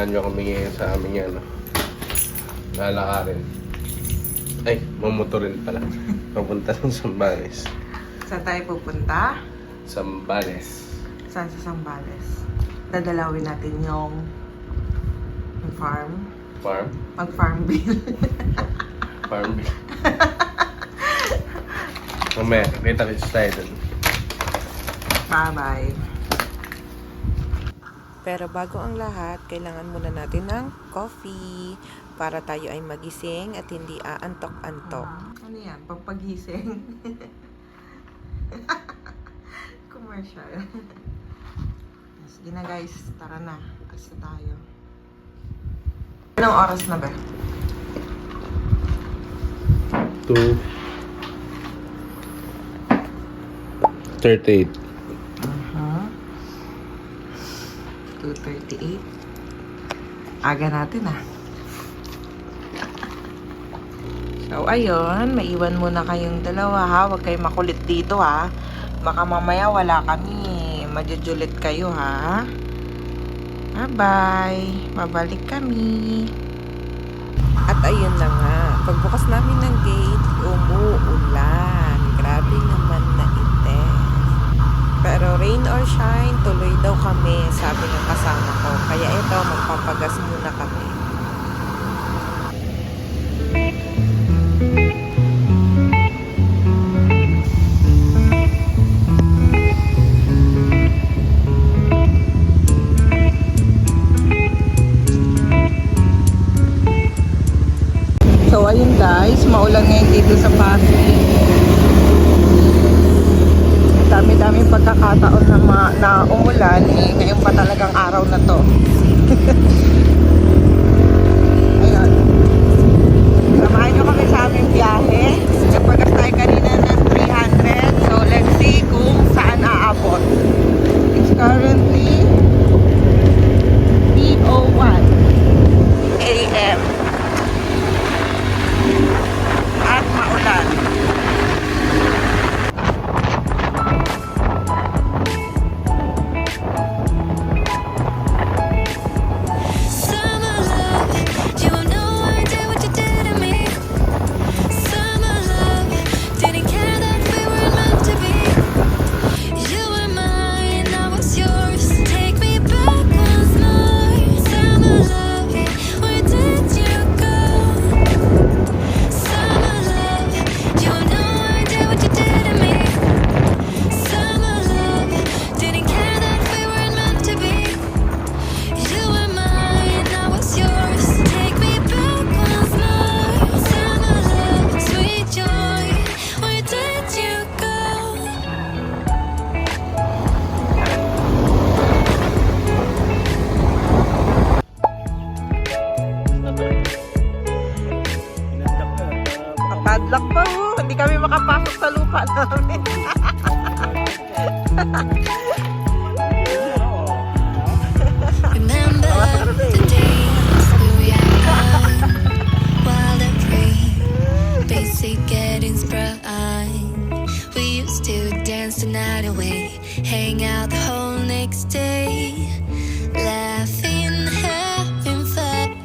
Samahan nyo kami ngayon sa aming lalakarin. Ay, mamotorin pala. Papunta ng Zambales. Saan tayo pupunta? Zambales. Saan sa Zambales? Dadalawin natin yung farm. Farm? Mag-farm bill. Farm bill. Mamaya, kita-kits tayo dun. Bye-bye. Pero bago ang lahat, kailangan muna natin ng coffee para tayo ay magising at hindi aantok-antok. Ano yan? Pagpagising? Commercial. Sige na guys, tara na. Asa tayo. Anong oras na ba? 2:38. 2:38. Aga natin ah. So, ayun. Maiwan muna kayong dalawa ha. Huwag kayong makulit dito ha. Baka mamaya wala kami. Majujulit kayo ha. Bye-bye. Babalik kami. At ayun na nga. Pagbukas namin ng gate, umuulan. Grabe naman na intense. Pero rain or shine, tuloy daw kami, sabi ng kasama ko. Kaya ito, magpapagas muna kami. So ayun guys, maulan ngayon dito sa Pasig. Dami-daming pagkakataon na umulan, eh, ngayon pa talagang araw na to. Ayun. Samahan nyo kami sa aming biyahe. Nagpagas tayo kanina ng 300. So let's see kung saan aabot. It's currently 3:01 AM. At maulan. Padlock pa ho. Hindi kami makapasok sa lupa namin. Remember the days we were young, wild and free, basic getting sprung. We used to dance the night away, hang out the whole next day, laughing, having fun.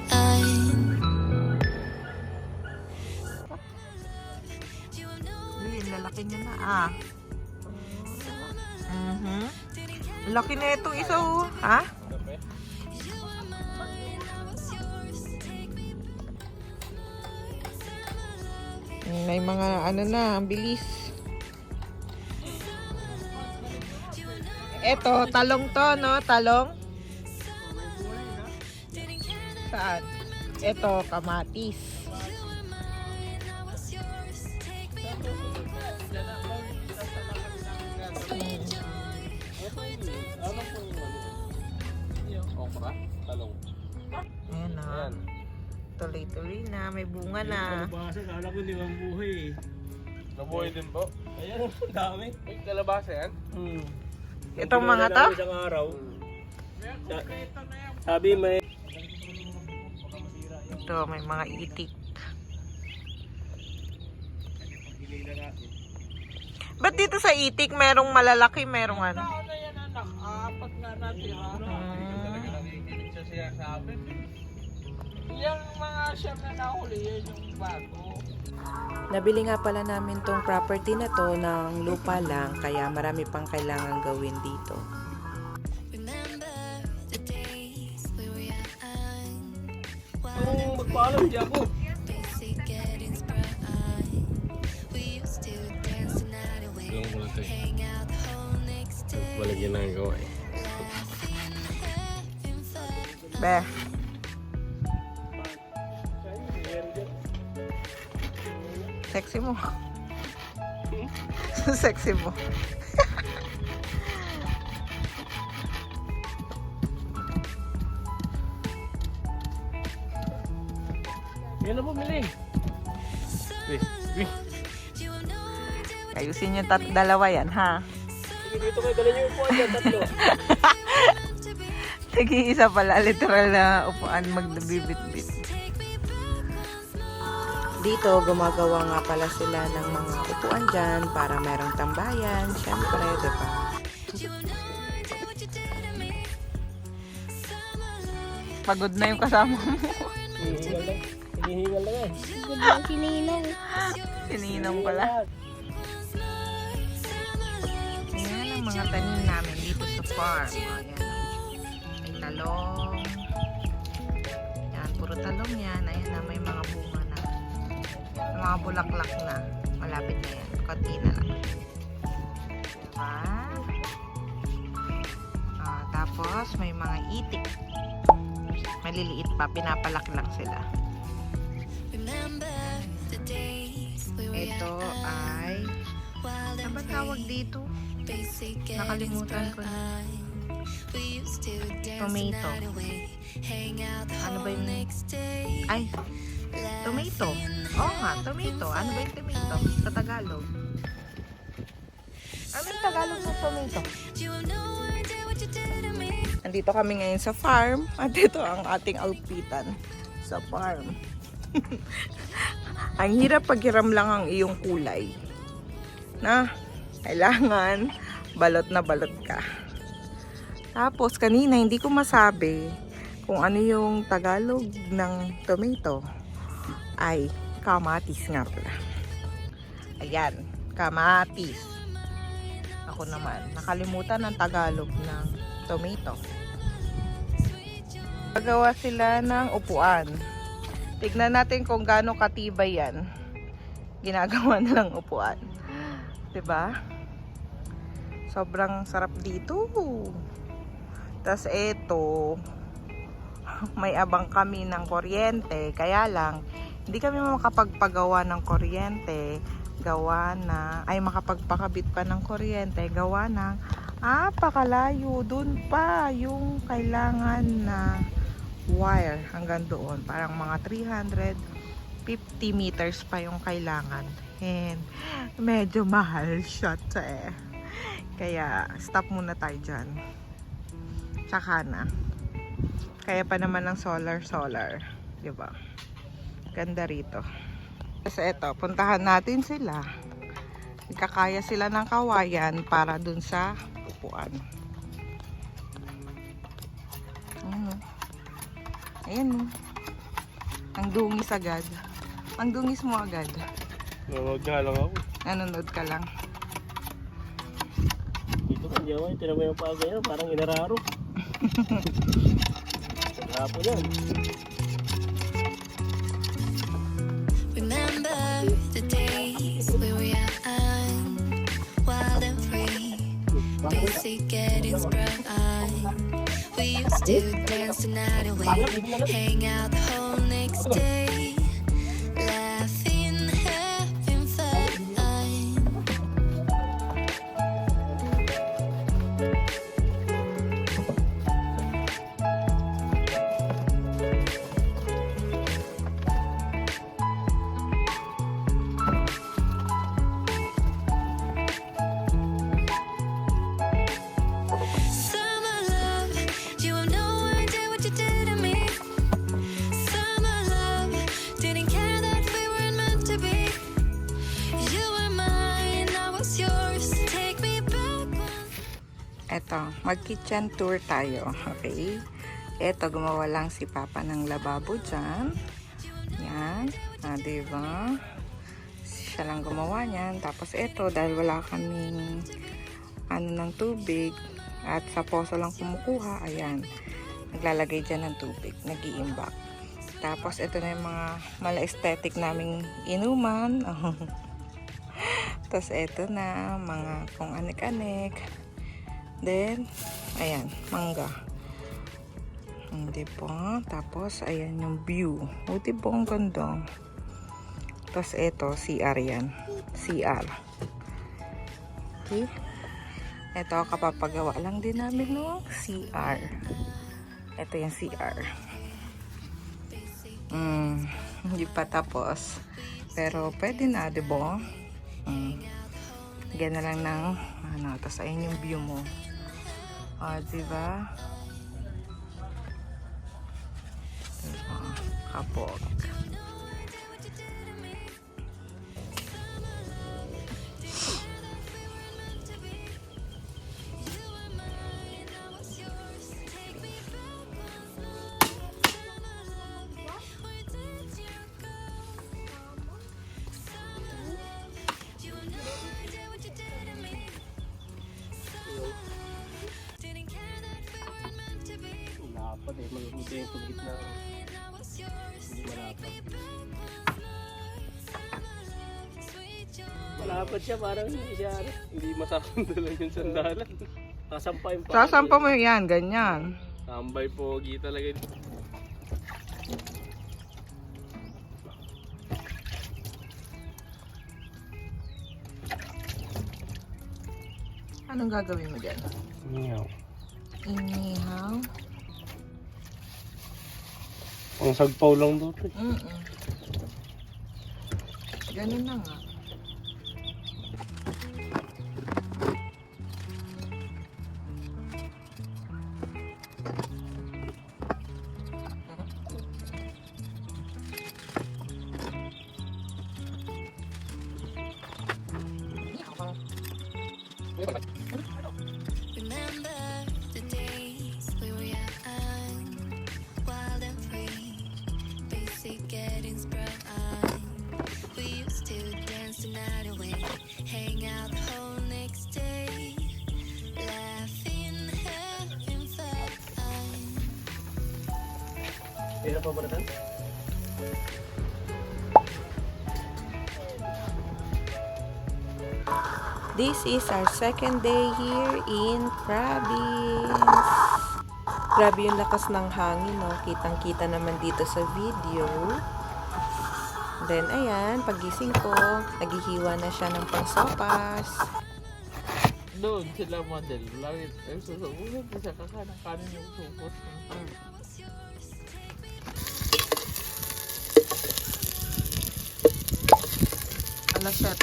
Lalaki niya na ah. Laki na itong isa oh. Ha? May mga ano na, ang bilis. Eto, talong to no? Talong? Saan? Eto, kamatis. Talong. Ayan na. Tuloy-tuloy na. May bunga na. Kalabasa, kala ko hindi mabuhay eh. Nabuhay din po. Ayan, ang dami. May kalabasa yan? Itong mga to? Isang araw. Sabi may... Ito, may mga itik. Ba't dito sa itik merong malalaki, merong ano? Ano yan anak? Apat nga natin. siya sinasabi. Yung mga siyang na nahuli, yun yung bago. Nabili nga pala namin tong property na to ng lupa lang, kaya marami pang kailangan gawin dito. Remember the days we were young. Kung magpaalam di ako. Basic getting sprung. We used to dance the night away. Yung ko lang ito eh. Hang out the whole next day. Walang ginagawa eh. Laughing, having fun. Be, sexy mo. Sexy mo. Yan na bumili. Wih, wih. You will know I did what Ayusin yung dalawa yan, ha? Sige, dito kayo dala niyo yung upuan dyan, tatlo. to be. Sige, isa pala, literal na upuan magbibit-bit. Take me back once more. Dito, gumagawa nga pala sila ng mga upuan dyan para merong tambayan. Siyempre, di ba? You will know I did what you did to me. Summer love. Pagod na yung kasama mo. Hinihingal lang. Hinihingal lang eh. Sininong pala. Ayan ang mga tanim namin dito sa farm. Ayan. May talong. Ayan, puro talong yan. Ayan na, may mga bunga na. May mga bulaklak na. Malapit na yan. Konti na lang. Diba? Tapos, may mga itik. Maliliit pa. Pinapalaki lang sila. Remember the days we were Ito young. ay... Wild Ano and ba tawag free. dito? Basic getting Nakalimutan ko na. sprung. We used to dance the Tomato. night away. Hang out the Ano ba whole yung- next day. Ay, tomato. Oo nga, tomato. Ano ba yung tomato sa Tagalog? Ano yung Tagalog ng tomato? You will know I did what you did to me. Nandito kami ngayon sa farm at ito ang ating outfitan sa farm. Ang hirap paghiram lang ang iyong kulay. Na, kailangan balot na balot ka. Tapos kanina hindi ko masabi kung ano yung Tagalog ng tomato. Ay, kamatis nga pala. Ayan, kamatis. Ako naman, nakalimutan ang Tagalog ng tomato. Gagawa sila ng upuan. Tignan natin kung gaano katibay yan. Ginagawa nilang upuan. 'Di ba? Sobrang sarap dito. Tas eto, may abang kami ng kuryente. Kaya lang, hindi kami makapagpagawa ng kuryente. Gawa na, ay makapagpakabit pa ng kuryente. Gawa ng, pakalayo. Doon pa yung kailangan na wire hanggang doon. Parang mga 350 meters pa yung kailangan. And medyo mahal siya eh. Kaya stop muna tayo dyan. Tsaka na. Kaya pa naman ng solar. Diba? Ganda rito. Kasi eto, puntahan natin sila. Ikakaya sila ng kawayan para dun sa upuan. Ayan o. Ang dungis agad. Ang dungis mo agad. Nanonood nga lang ako. Nanonood ka lang. Dito ka, di ako. Tinan mo yung paa ganyan, parang inararo. Hapon yan. Remember the days we were young, wild and free. Basic getting sprung. We used to dance the night away, hang out the whole next day, laughing, having fun. Summer love, you will know I did what you did to me. Summer love, didn't care that we weren't meant to be. You were mine, I was yours. Take me back once. Eto, mag-kitchen tour tayo. Okay? Eto, gumawa lang si Papa ng lababo dyan. Yan. Diba? Siya lang gumawa niyan. Tapos eto, dahil wala kaming ng tubig at sa poso lang kumukuha, ayan. Naglalagay dyan ng tubig. Nag-iimbak. Tapos ito na yung mga mala-aesthetic naming inuman. Tapos eto na, mga kung anik-anik. Then, ayan, mangga. Diba? Tapos, ayan yung view. O, diba? Ang ganda. Tapos, eto, CR yan. CR. Okay? Eto, kapapagawa lang din namin no? CR. Eto yung CR. Hindi pa tapos. Pero, pwede na, diba? Lagyan na lang ng, tapos, ayan yung view mo. O, diba? Kapog. Dapat eh, maluti yung tugit na hindi malapad. Malapad siya, parang hindi siya, hindi masasundalan yung sandalan. Sasampayin pa. Sasampa mo yan, ganyan. Tambay pogi talaga. Anong gagawin mo dyan? Meow. Inihaw? Ang sagpaw lang doon. Ganun na nga. Remember the days we were young, wild and free, basic getting sprung. We used to dance the night away, hang out the whole next day, laughing, having fun. Pira pa ba natin? This is our second day here in province. Grabe yung lakas ng hangin, no? Kitang-kita naman dito sa video. Then, ayan, pagising ko, naghihiwa na siya ng pangsopas. Doon sila model. Langit. Ay, susubukan ko sa kanan yung supos. Ano siya?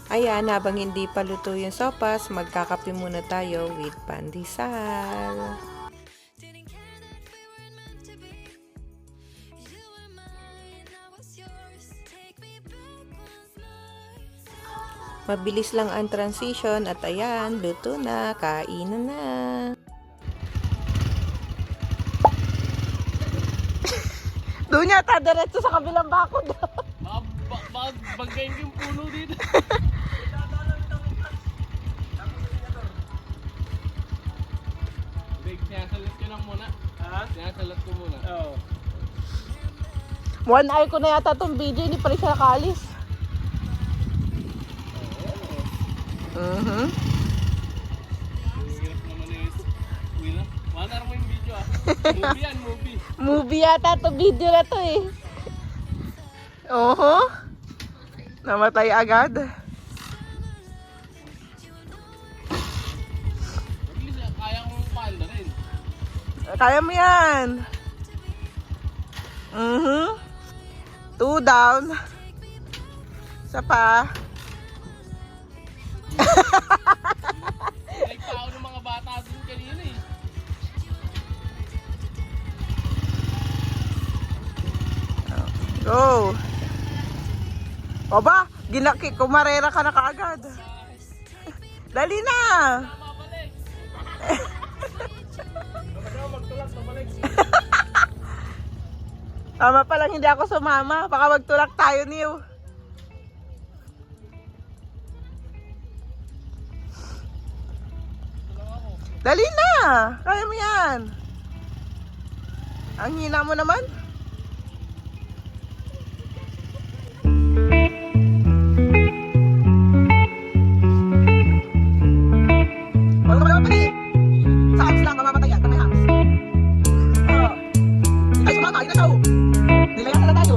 Ayan, habang hindi pa luto yung sopas, magkakape muna tayo with pandesal. Mabilis lang ang transition at ayan, luto na, kainan na. Doon yata, diretso sa kabilang bakod. Bagayin yung puno dito. Sinasalat ko lang muna. Ha? Sinasalat ko muna. Oo. One eye ko na yata itong video, hindi pa rin siya nakalis. Hirap naman eh. Wala. Wala mo yung video ah. Movie yan, movie. Movie yata itong video na to eh. Oho. Namatay agad. At least kaya kong paanda rin. Kaya mo yan. 2 down. Isa pa. Like tao ng mga bata dun kanina eh. Go. O ba? Kumarera ka na kaagad. Dali na. Mabalik. Magtulak naman Tama pa lang hindi ako sumama. Baka magtulak tayo, Niyo. Dali na! Kaya mo yan. Ang hina mo naman. Huwag naman naman pali. Sa hams lang, mamamatay yan. Kamay hams. Oo. Ay, sumama. Ayun na siya. Nilayan na tayo.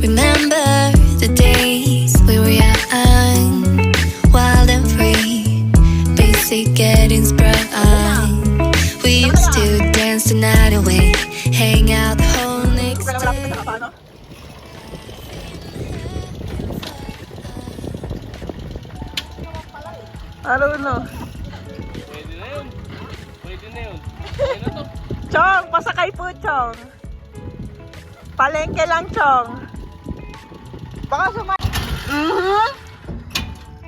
Remember the days we were young, wild and free, basic getting sprung. We used to dance the night away, hang out the whole next Kaya malapit na day. sa paano? Ano no? Pwede na yun. Pwede na yun. Pwede na to. Chong, pasakay po, Chong. Palengke lang, Chong. Baka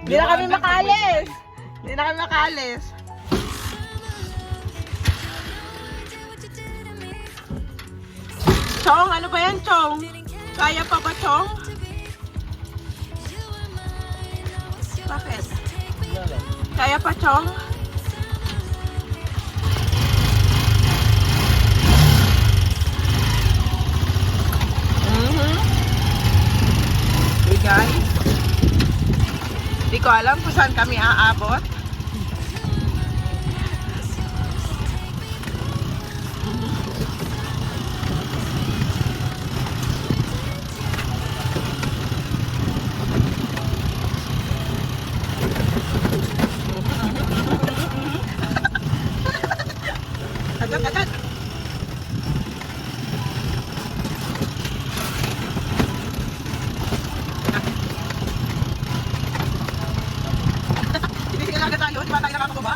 Hindi na kami makalis. Hindi na kami makalis. Chong, ano ba yan, Chong? Kaya pa ba, Chong? Bakit? Kaya pa, Chong? Hey guys, di ko alam kung saan kami aabot. Agad, agad. Hindi agad tayo, di ba tayo nakakababa?